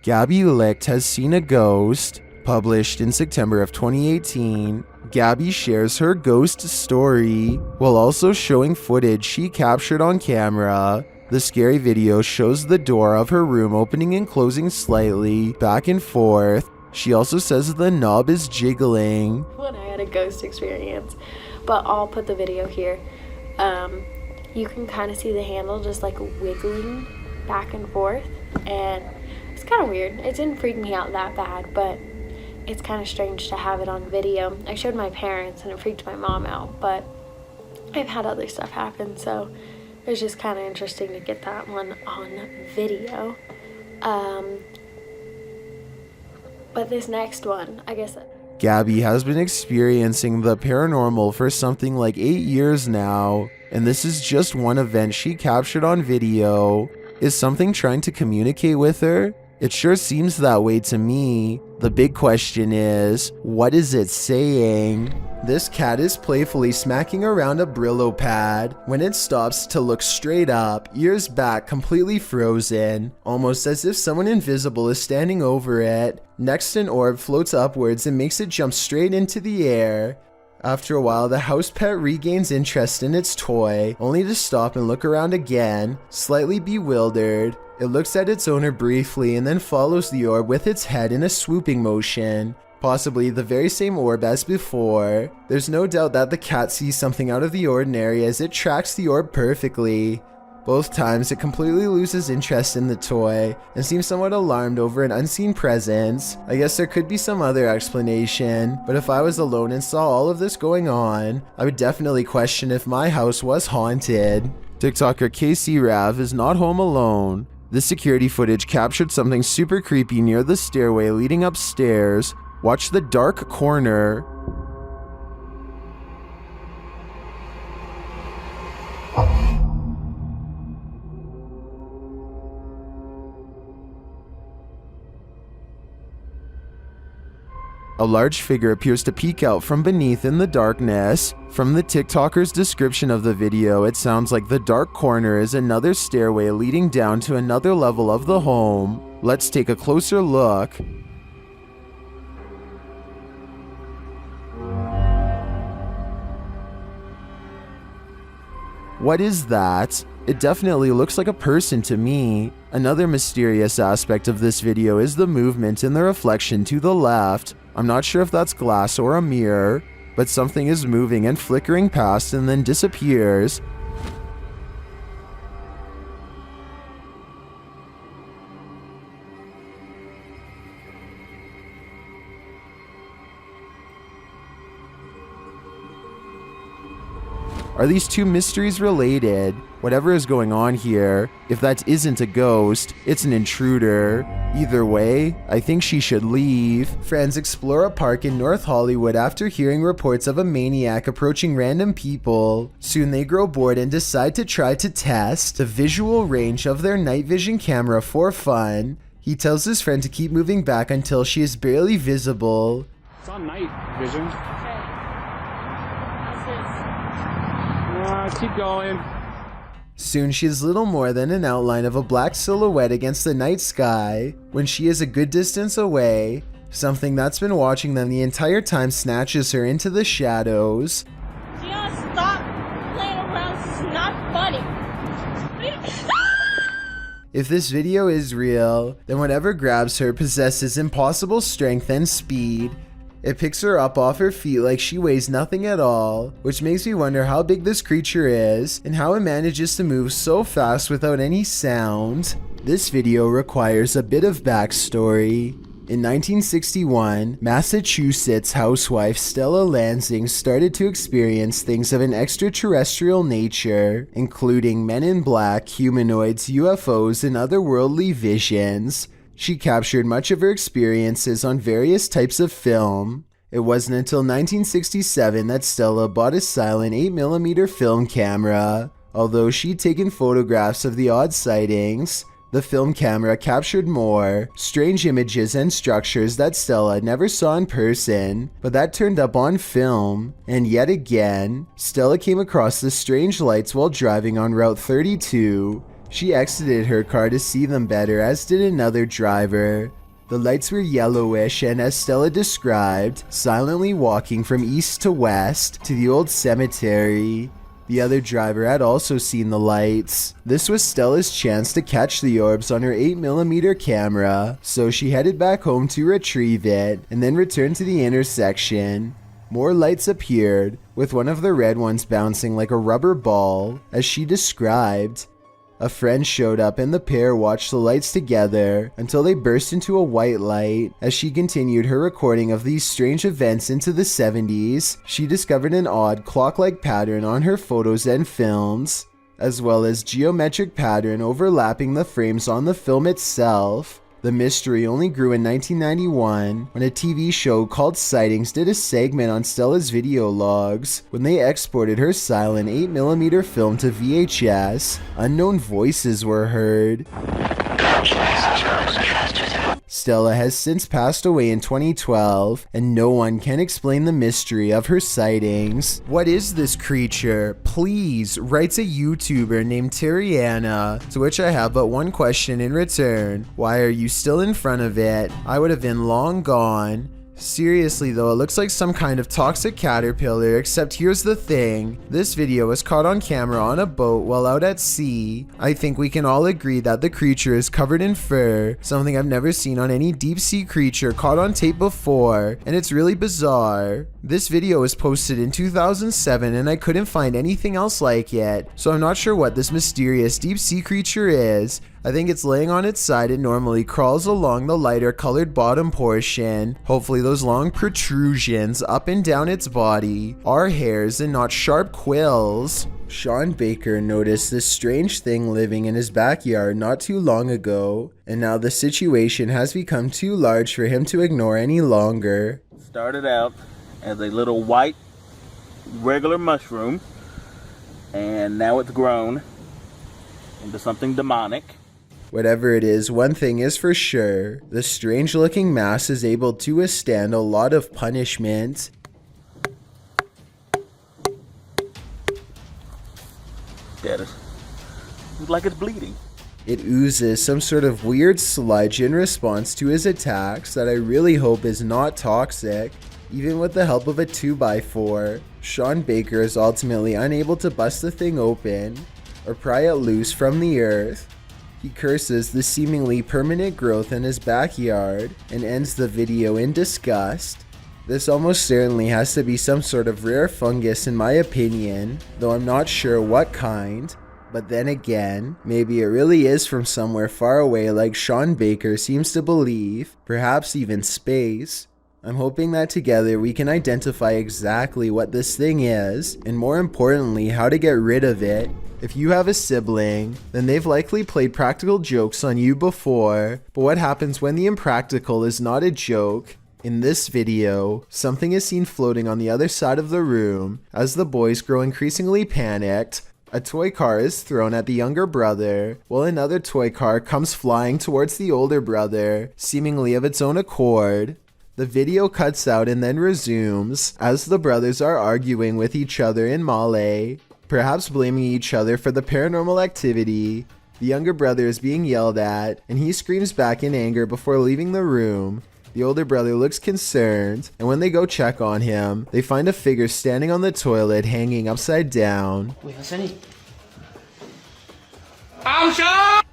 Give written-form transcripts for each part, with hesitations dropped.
Gabby Licht has seen a ghost. Published in September of 2018, Gabby shares her ghost story while also showing footage she captured on camera. The scary video shows the door of her room opening and closing slightly, back and forth. She also says the knob is jiggling. When I had a ghost experience, but I'll put the video here. You can kind of see the handle just like wiggling back and forth, and it's kind of weird. It didn't freak me out that bad, but it's kind of strange to have it on video. I showed my parents and it freaked my mom out, but I've had other stuff happen, so it was just kind of interesting to get that one on video. But this next one, I guess... Gabby has been experiencing the paranormal for something like 8 years now, and this is just one event she captured on video. Is something trying to communicate with her? It sure seems that way to me. The big question is, what is it saying? This cat is playfully smacking around a Brillo pad when it stops to look straight up, ears back, completely frozen, almost as if someone invisible is standing over it. Next, an orb floats upwards and makes it jump straight into the air. After a while, the house pet regains interest in its toy, only to stop and look around again, slightly bewildered. It looks at its owner briefly and then follows the orb with its head in a swooping motion, possibly the very same orb as before. There's no doubt that the cat sees something out of the ordinary as it tracks the orb perfectly. Both times it completely loses interest in the toy and seems somewhat alarmed over an unseen presence. I guess there could be some other explanation, but if I was alone and saw all of this going on, I would definitely question if my house was haunted. TikToker KC Rav is not home alone. This security footage captured something super creepy near the stairway leading upstairs. Watch the dark corner. A large figure appears to peek out from beneath in the darkness. From the TikToker's description of the video, it sounds like the dark corner is another stairway leading down to another level of the home. Let's take a closer look. What is that? It definitely looks like a person to me. Another mysterious aspect of this video is the movement in the reflection to the left. I'm not sure if that's glass or a mirror, but something is moving and flickering past and then disappears. Are these two mysteries related? Whatever is going on here, if that isn't a ghost, it's an intruder. Either way, I think she should leave. Friends explore a park in North Hollywood after hearing reports of a maniac approaching random people. Soon they grow bored and decide to try to test the visual range of their night vision camera for fun. He tells his friend to keep moving back until she is barely visible. It's on night vision. Keep going. Soon she is little more than an outline of a black silhouette against the night sky. When she is a good distance away, something that's been watching them the entire time snatches her into the shadows. Just stop playing around. This is not funny. If this video is real, then whatever grabs her possesses impossible strength and speed. It picks her up off her feet like she weighs nothing at all, which makes me wonder how big this creature is and how it manages to move so fast without any sound. This video requires a bit of backstory. In 1961, Massachusetts housewife Stella Lansing started to experience things of an extraterrestrial nature, including men in black, humanoids, UFOs, and otherworldly visions. She captured much of her experiences on various types of film. It wasn't until 1967 that Stella bought a silent 8mm film camera. Although she'd taken photographs of the odd sightings, the film camera captured more strange images and structures that Stella never saw in person, but that turned up on film. And yet again, Stella came across the strange lights while driving on Route 32. She exited her car to see them better, as did another driver. The lights were yellowish and, as Stella described, silently walking from east to west to the old cemetery. The other driver had also seen the lights. This was Stella's chance to catch the orbs on her 8mm camera, so she headed back home to retrieve it and then returned to the intersection. More lights appeared, with one of the red ones bouncing like a rubber ball, as she described. A friend showed up and the pair watched the lights together until they burst into a white light. As she continued her recording of these strange events into the 70s, she discovered an odd clock-like pattern on her photos and films, as well as geometric pattern overlapping the frames on the film itself. The mystery only grew in 1991 when a TV show called Sightings did a segment on Stella's video logs. When they exported her silent 8mm film to VHS, unknown voices were heard. Stella has since passed away in 2012, and no one can explain the mystery of her sightings. What is this creature? Please, writes a YouTuber named Terriana, to which I have but one question in return. Why are you still in front of it? I would have been long gone. Seriously though, it looks like some kind of toxic caterpillar, except here's the thing. This video was caught on camera on a boat while out at sea. I think we can all agree that the creature is covered in fur, something I've never seen on any deep sea creature caught on tape before, and it's really bizarre. This video was posted in 2007 and I couldn't find anything else like it, so I'm not sure what this mysterious deep sea creature is. I think it's laying on its side and normally crawls along the lighter colored bottom portion. Hopefully those long protrusions up and down its body are hairs and not sharp quills. Sean Baker noticed this strange thing living in his backyard not too long ago, and now the situation has become too large for him to ignore any longer. Started out as a little white regular mushroom, and now it's grown into something demonic. Whatever it is, one thing is for sure. The strange-looking mass is able to withstand a lot of punishment. That is, it's like it's bleeding. It oozes some sort of weird sludge in response to his attacks that I really hope is not toxic. Even with the help of a 2x4, Sean Baker is ultimately unable to bust the thing open or pry it loose from the earth. He curses the seemingly permanent growth in his backyard and ends the video in disgust. This almost certainly has to be some sort of rare fungus in my opinion, though I'm not sure what kind. But then again, maybe it really is from somewhere far away like Sean Baker seems to believe, perhaps even space. I'm hoping that together we can identify exactly what this thing is, and more importantly, how to get rid of it. If you have a sibling, then they've likely played practical jokes on you before, but what happens when the impractical is not a joke? In this video, something is seen floating on the other side of the room. As the boys grow increasingly panicked, a toy car is thrown at the younger brother, while another toy car comes flying towards the older brother, seemingly of its own accord. The video cuts out and then resumes, as the brothers are arguing with each other in Malay, perhaps blaming each other for the paranormal activity. The younger brother is being yelled at, and he screams back in anger before leaving the room. The older brother looks concerned, and when they go check on him, they find a figure standing on the toilet hanging upside down.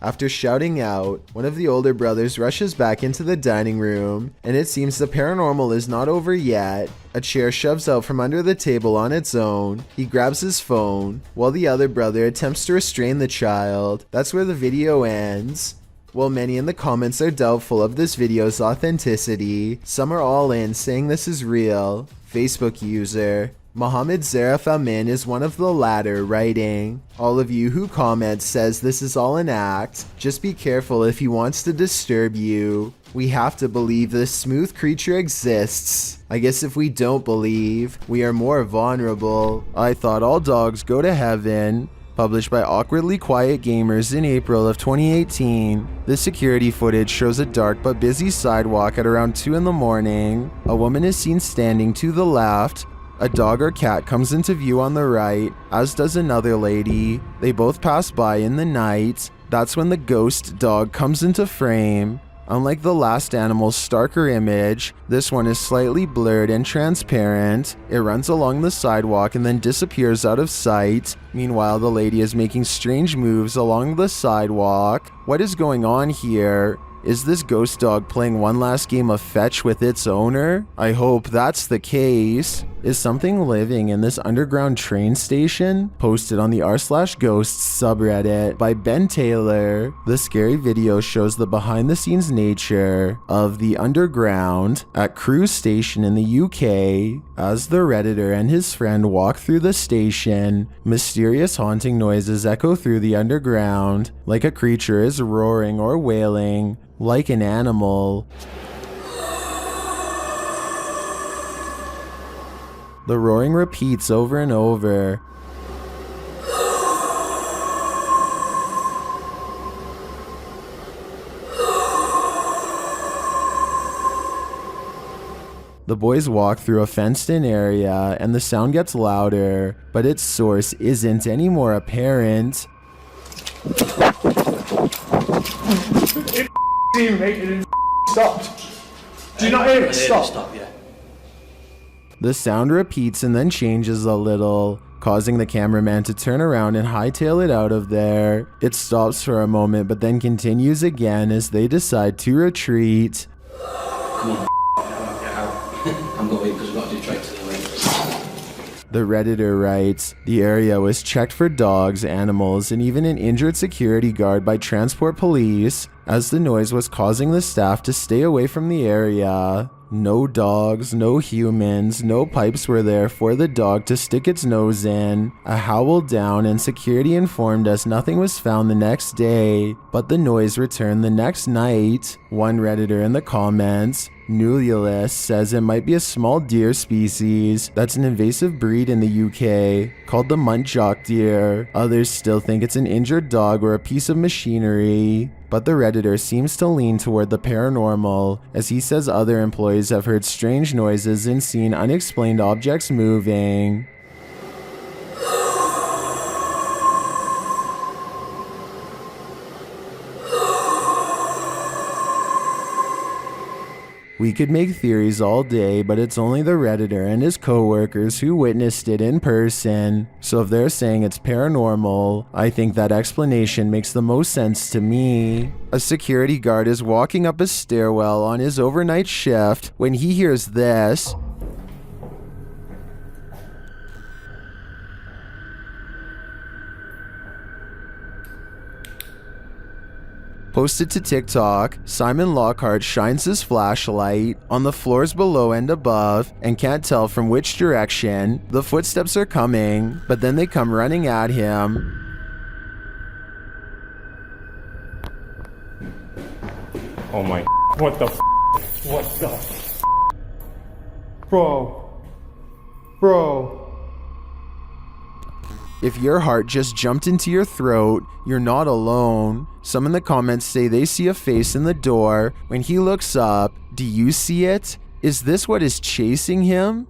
After shouting out, one of the older brothers rushes back into the dining room, and it seems the paranormal is not over yet. A chair shoves out from under the table on its own. He grabs his phone, while the other brother attempts to restrain the child. That's where the video ends. While many in the comments are doubtful of this video's authenticity, some are all in saying this is real. Facebook user Mohammed Zarif Amin is one of the latter, writing, "All of you who comment says this is all an act. Just be careful if he wants to disturb you. We have to believe this smooth creature exists. I guess if we don't believe, we are more vulnerable." I Thought All Dogs Go to Heaven, published by Awkwardly Quiet Gamers in April of 2018. This security footage shows a dark but busy sidewalk at around 2 in the morning. A woman is seen standing to the left. A dog or cat comes into view on the right, as does another lady. They both pass by in the night. That's when the ghost dog comes into frame. Unlike the last animal's starker image, this one is slightly blurred and transparent. It runs along the sidewalk and then disappears out of sight. Meanwhile, the lady is making strange moves along the sidewalk. What is going on here? Is this ghost dog playing one last game of fetch with its owner? I hope that's the case. Is something living in this underground train station? Posted on the r/ghosts subreddit by Ben Taylor. The scary video shows the behind-the-scenes nature of the underground at Crewe Station in the UK. As the Redditor and his friend walk through the station, mysterious haunting noises echo through the underground, like a creature is roaring or wailing, like an animal. The roaring repeats over and over. The boys walk through a fenced-in area and the sound gets louder, but its source isn't any more apparent. It stopped. Do you not hear it? Stop. Yeah. The sound repeats and then changes a little, causing the cameraman to turn around and hightail it out of there. It stops for a moment but then continues again as they decide to retreat. Come on, get out. I'm going because we've got to do tricks anyway. The Redditor writes, the area was checked for dogs, animals, and even an injured security guard by transport police, as the noise was causing the staff to stay away from the area. No dogs, no humans, no pipes were there for the dog to stick its nose in. A howl down and security informed us nothing was found the next day, but the noise returned the next night. One Redditor in the comments, Nululus, says it might be a small deer species that's an invasive breed in the UK called the muntjac deer. Others still think it's an injured dog or a piece of machinery. But the Redditor seems to lean toward the paranormal, as he says other employees have heard strange noises and seen unexplained objects moving. We could make theories all day, but it's only the Redditor and his co-workers who witnessed it in person. So if they're saying it's paranormal, I think that explanation makes the most sense to me. A security guard is walking up a stairwell on his overnight shift when he hears this. Posted to TikTok, Simon Lockhart shines his flashlight on the floors below and above and can't tell from which direction the footsteps are coming, but then they come running at him. Oh my, what the what the Bro. If your heart just jumped into your throat, you're not alone. Some in the comments say they see a face in the door. When he looks up, do you see it? Is this what is chasing him?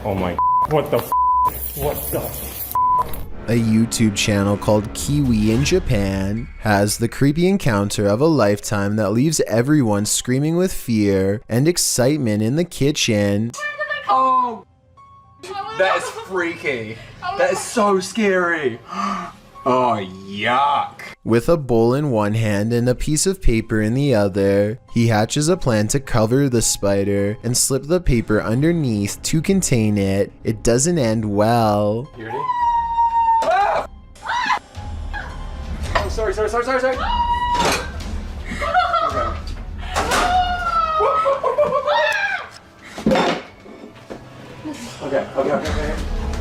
Oh my, what the A YouTube channel called Kiwi in Japan has the creepy encounter of a lifetime that leaves everyone screaming with fear and excitement in the kitchen. Oh, that is freaky. That is so scary. Oh, yuck. With a bowl in one hand and a piece of paper in the other, he hatches a plan to cover the spider and slip the paper underneath to contain it. It doesn't end well. You ready? Ah! Oh, sorry. Okay.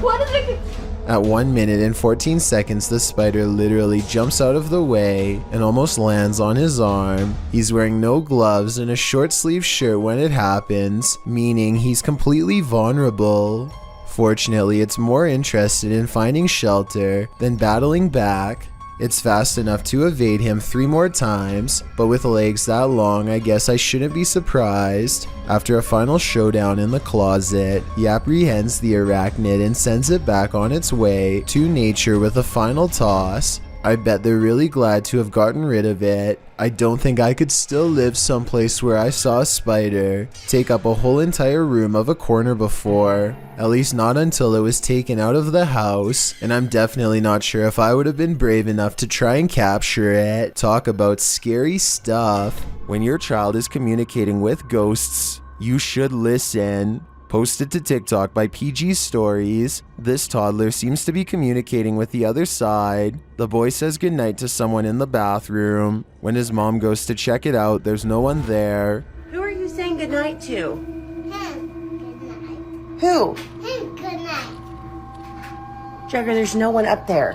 What is it? At 1 minute and 14 seconds, the spider literally jumps out of the way and almost lands on his arm. He's wearing no gloves and a short sleeve shirt when it happens, meaning he's completely vulnerable. Fortunately, it's more interested in finding shelter than battling back. It's fast enough to evade him 3 more times, but with legs that long, I guess I shouldn't be surprised. After a final showdown in the closet, he apprehends the arachnid and sends it back on its way to nature with a final toss. I bet they're really glad to have gotten rid of it. I don't think I could still live someplace where I saw a spider take up a whole entire room of a corner before. At least not until it was taken out of the house, and I'm definitely not sure if I would have been brave enough to try and capture it. Talk about scary stuff. When your child is communicating with ghosts, you should listen. Posted to TikTok by PG Stories, this toddler seems to be communicating with the other side. The boy says goodnight to someone in the bathroom. When his mom goes to check it out, there's no one there. Who are you saying goodnight to? Him. Good night. Who? Him. Good night. Jugger, there's no one up there.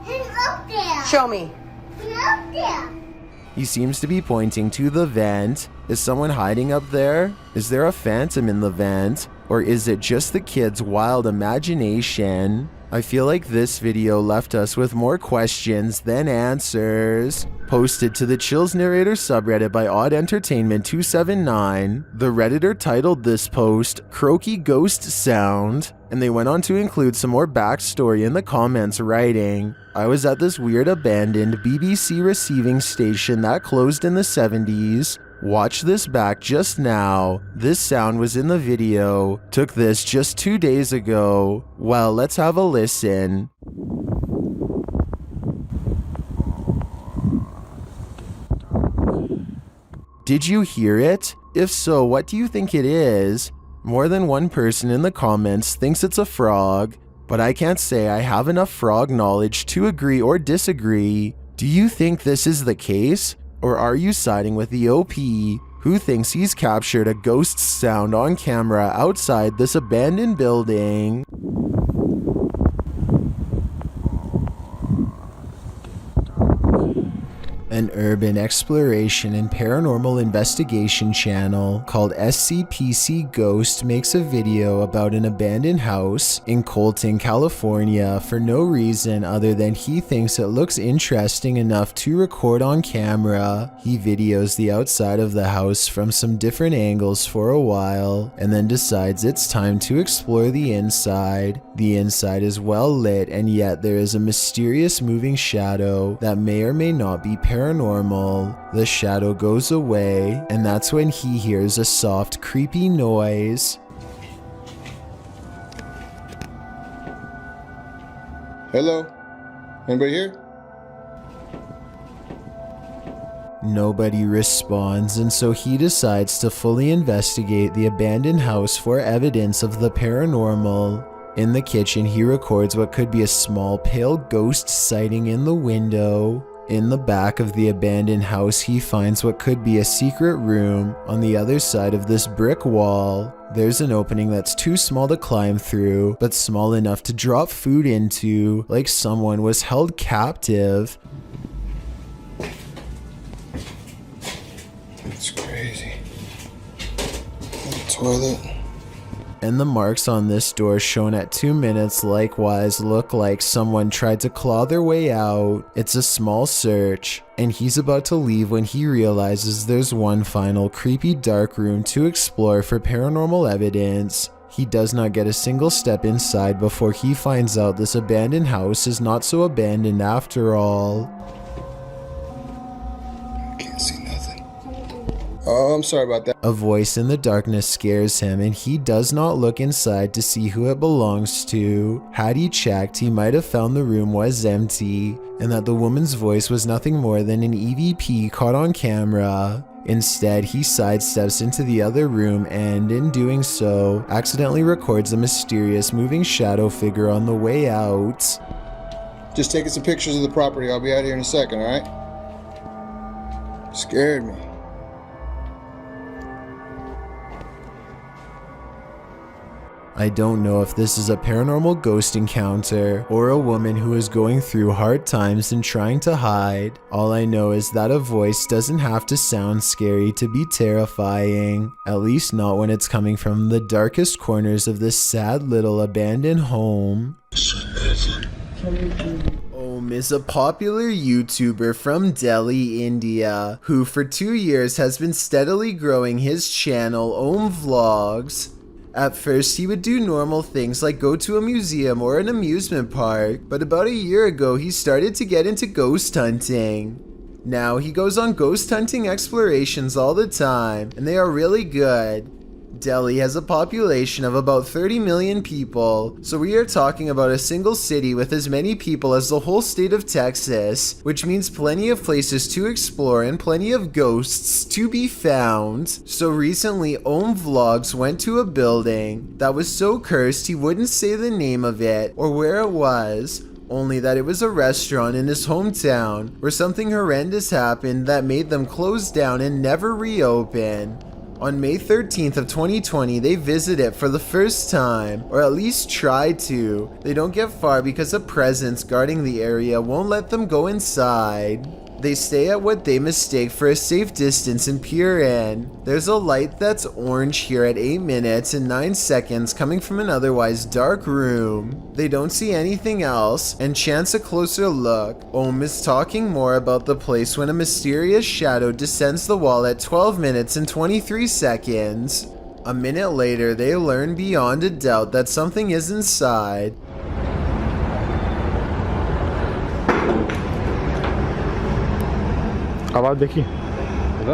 Him up there. Show me. Him up there. He seems to be pointing to the vent. Is someone hiding up there? Is there a phantom in the vent? Or is it just the kid's wild imagination? I feel like this video left us with more questions than answers. Posted to the Chills Narrator subreddit by Odd Entertainment 279, the Redditor titled this post, Croaky Ghost Sound, and they went on to include some more backstory in the comments writing, I was at this weird abandoned BBC receiving station that closed in the 70s. Watch this back just now. This sound was in the video. Took this just 2 days ago. Well, let's have a listen. Did you hear it? If so, what do you think it is? More than one person in the comments thinks it's a frog, but I can't say I have enough frog knowledge to agree or disagree. Do you think this is the case? Or are you siding with the OP, who thinks he's captured a ghost sound on camera outside this abandoned building? An urban exploration and paranormal investigation channel called SCPC Ghost makes a video about an abandoned house in Colton, California for no reason other than he thinks it looks interesting enough to record on camera. He videos the outside of the house from some different angles for a while and then decides it's time to explore the inside. The inside is well lit, and yet there is a mysterious moving shadow that may or may not be paranormal. The shadow goes away, and that's when he hears a soft, creepy noise. Hello? Anybody here? Nobody responds, and so he decides to fully investigate the abandoned house for evidence of the paranormal. In the kitchen, he records what could be a small pale ghost sighting in the window. In the back of the abandoned house, he finds what could be a secret room on the other side of this brick wall. There's an opening that's too small to climb through, but small enough to drop food into, like someone was held captive. It's crazy. The toilet. And the marks on this door shown at 2 minutes likewise look like someone tried to claw their way out. It's a small search, and he's about to leave when he realizes there's one final creepy dark room to explore for paranormal evidence. He does not get a single step inside before he finds out this abandoned house is not so abandoned after all. Can't see nothing. Oh, I'm sorry about that. A voice in the darkness scares him, and he does not look inside to see who it belongs to. Had he checked, he might have found the room was empty, and that the woman's voice was nothing more than an EVP caught on camera. Instead, he sidesteps into the other room and, in doing so, accidentally records a mysterious moving shadow figure on the way out. Just taking some pictures of the property. I'll be out here in a second, alright? Scared me. I don't know if this is a paranormal ghost encounter or a woman who is going through hard times and trying to hide. All I know is that a voice doesn't have to sound scary to be terrifying, at least not when it's coming from the darkest corners of this sad little abandoned home. Oh Om is a popular YouTuber from Delhi, India, who for 2 years has been steadily growing his channel Om Vlogs. At first, he would do normal things like go to a museum or an amusement park, but about a year ago, he started to get into ghost hunting. Now, he goes on ghost hunting explorations all the time, and they are really good. Delhi has a population of about 30 million people, so we are talking about a single city with as many people as the whole state of Texas, which means plenty of places to explore and plenty of ghosts to be found. So recently, Om Vlogs went to a building that was so cursed he wouldn't say the name of it or where it was, only that it was a restaurant in his hometown where something horrendous happened that made them close down and never reopen. On May 13th of 2020, they visit it for the first time, or at least try to. They don't get far because a presence guarding the area won't let them go inside. They stay at what they mistake for a safe distance and peer in. There's a light that's orange here at 8 minutes and 9 seconds coming from an otherwise dark room. They don't see anything else and chance a closer look. Om is talking more about the place when a mysterious shadow descends the wall at 12 minutes and 23 seconds. A minute later, they learn beyond a doubt that something is inside. आवाज देखी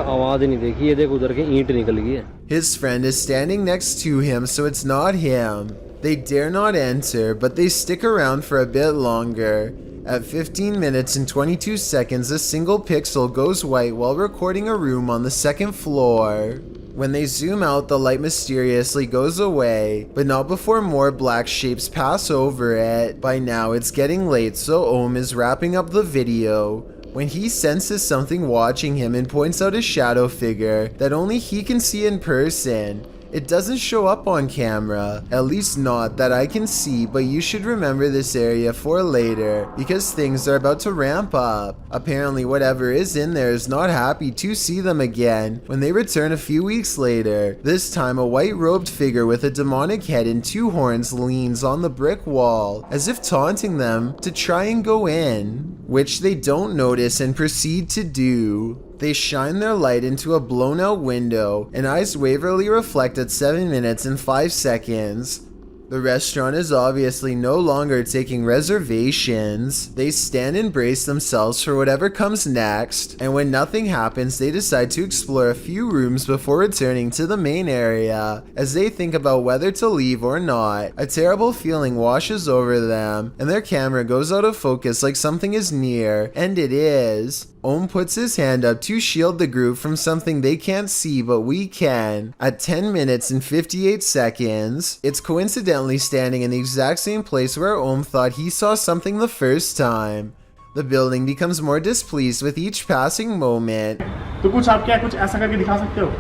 आवाज ही नहीं देखी ये देख उधर के ईंट निकल गई है. His friend is standing next to him, so it's not him. They dare not enter, but they stick around for a bit longer. At 15 minutes and 22 seconds, a single pixel goes white while recording a room on the second floor. When they zoom out, the light mysteriously goes away, but not before more black shapes pass over it. By now, it's getting late, so Om is wrapping up the video when he senses something watching him and points out a shadow figure that only he can see in person. It doesn't show up on camera, at least not that I can see, but you should remember this area for later because things are about to ramp up. Apparently whatever is in there is not happy to see them again when they return a few weeks later. This time a white-robed figure with a demonic head and 2 horns leans on the brick wall as if taunting them to try and go in, which they don't notice and proceed to do. They shine their light into a blown out window and eyes waverly reflect at 7 minutes and 5 seconds. The restaurant is obviously no longer taking reservations. They stand and brace themselves for whatever comes next, and when nothing happens, they decide to explore a few rooms before returning to the main area. As they think about whether to leave or not, a terrible feeling washes over them, and their camera goes out of focus like something is near, and it is. Om puts his hand up to shield the group from something they can't see but we can. At 10 minutes and 58 seconds, it's coincidentally standing in the exact same place where Om thought he saw something the first time. The building becomes more displeased with each passing moment. तो कुछ आप क्या कुछ ऐसा करके दिखा सकते हो?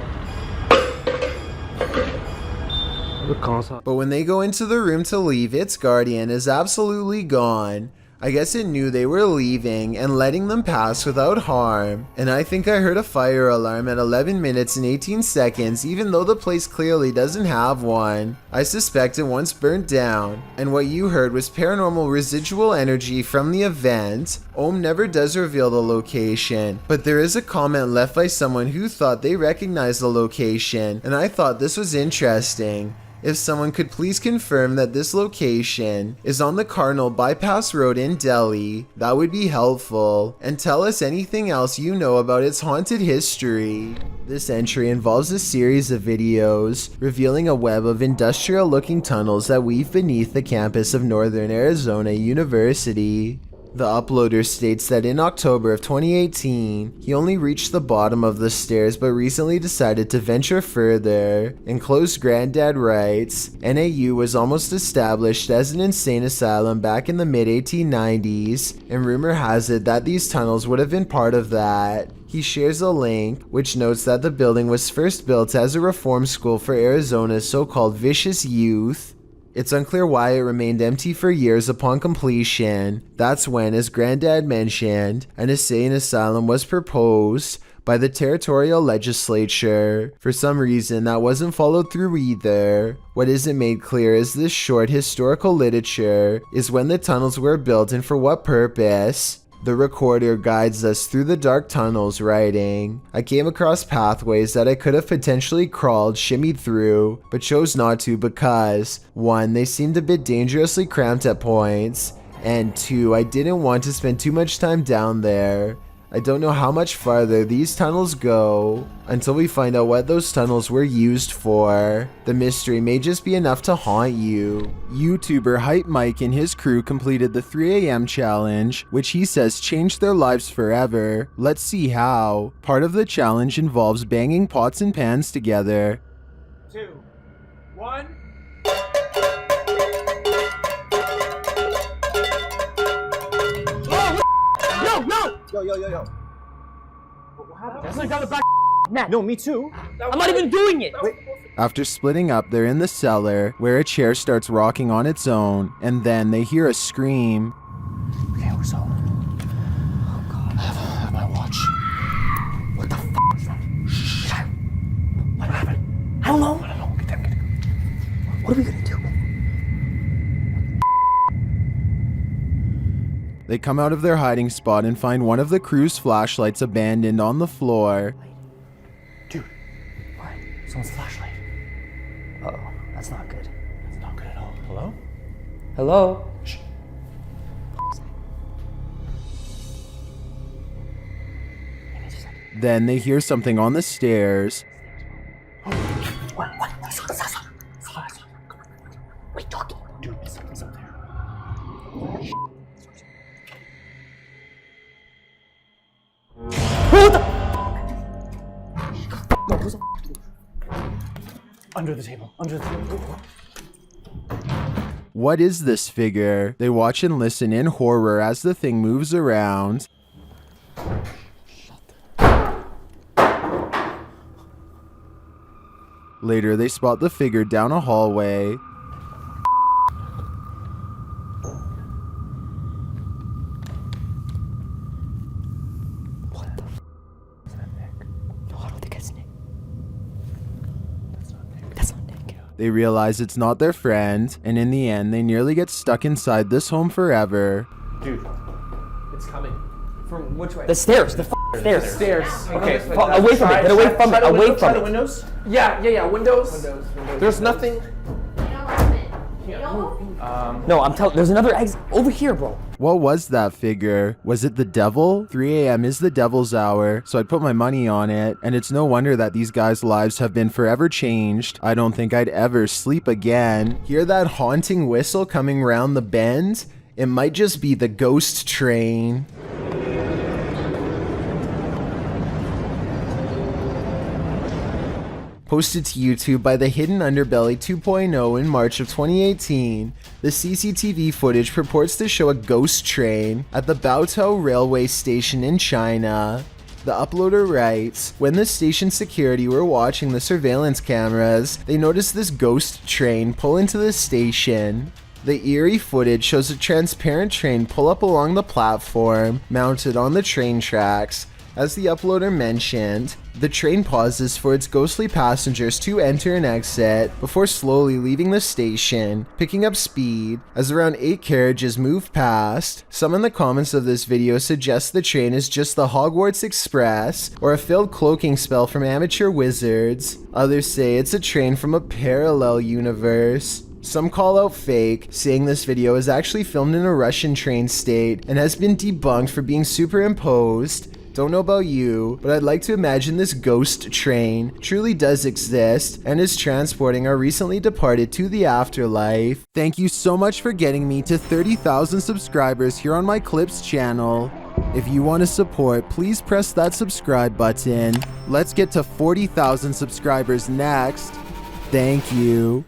But when they go into the room to leave, its guardian is absolutely gone. I guess it knew they were leaving and letting them pass without harm. And I think I heard a fire alarm at 11 minutes and 18 seconds even though the place clearly doesn't have one. I suspect it once burnt down. And what you heard was paranormal residual energy from the event. Om never does reveal the location, but there is a comment left by someone who thought they recognized the location, and I thought this was interesting. If someone could please confirm that this location is on the Cardinal Bypass Road in Delhi, that would be helpful, and tell us anything else you know about its haunted history. This entry involves a series of videos revealing a web of industrial-looking tunnels that weave beneath the campus of Northern Arizona University. The uploader states that in October of 2018, he only reached the bottom of the stairs but recently decided to venture further. Enclosed Granddad writes, NAU was almost established as an insane asylum back in the mid-1890s, and rumor has it that these tunnels would have been part of that. He shares a link, which notes that the building was first built as a reform school for Arizona's so-called vicious youth. It's unclear why it remained empty for years upon completion. That's when, as Granddad mentioned, an insane asylum was proposed by the territorial legislature. For some reason, that wasn't followed through either. What isn't made clear is this short historical literature is when the tunnels were built and for what purpose. The recorder guides us through the dark tunnels, writing, I came across pathways that I could have potentially crawled, shimmied through, but chose not to because 1. They seemed a bit dangerously cramped at points, and 2. I didn't want to spend too much time down there. I don't know how much farther these tunnels go until we find out what those tunnels were used for. The mystery may just be enough to haunt you. YouTuber Hype Mike and his crew completed the 3 a.m. challenge, which he says changed their lives forever. Let's see how. Part of the challenge involves banging pots and pans together. 2, 1. Yo. What happened? That's like down the back neck. No, me too. I'm not even doing it. Wait. After splitting up, they're in the cellar, where a chair starts rocking on its own, and then they hear a scream. Okay, so. Oh god. I have my watch. What the f is that? Shh. What happened? I don't know. Get them. What are we gonna do? They come out of their hiding spot and find one of the crew's flashlights abandoned on the floor. Dude, what? Someone's flashlight. Uh-oh, that's not good. That's not good at all. Hello? Hello? Shh. Then they hear something on the stairs. What? What are you talking? Dude, something's up there. Under the table. What is this figure? They watch and listen in horror as the thing moves around. Later, they spot the figure down a hallway. They realize it's not their friend, and in the end, they nearly get stuck inside this home forever. Dude, it's coming. From which way? The stairs. The stairs. Okay, away from it. Get away from it. Away from it. Windows? Yeah. Windows. There's nothing. No, I'm telling. There's another exit over here, bro. What was that figure? Was it the devil? 3 a.m. is the devil's hour, so I'd put my money on it, and it's no wonder that these guys' lives have been forever changed. I don't think I'd ever sleep again. Hear that haunting whistle coming round the bend? It might just be the ghost train. Posted to YouTube by the Hidden Underbelly 2.0 in March of 2018, the CCTV footage purports to show a ghost train at the Baotou railway station in China. The uploader writes, when the station security were watching the surveillance cameras, they noticed this ghost train pull into the station. The eerie footage shows a transparent train pull up along the platform, mounted on the train tracks. As the uploader mentioned, the train pauses for its ghostly passengers to enter and exit before slowly leaving the station, picking up speed as around 8 carriages move past. Some in the comments of this video suggest the train is just the Hogwarts Express or a failed cloaking spell from amateur wizards. Others say it's a train from a parallel universe. Some call out fake, saying this video is actually filmed in a Russian train state and has been debunked for being superimposed. Don't know about you, but I'd like to imagine this ghost train truly does exist and is transporting our recently departed to the afterlife. Thank you so much for getting me to 30,000 subscribers here on my Clips channel. If you want to support, please press that subscribe button. Let's get to 40,000 subscribers next. Thank you.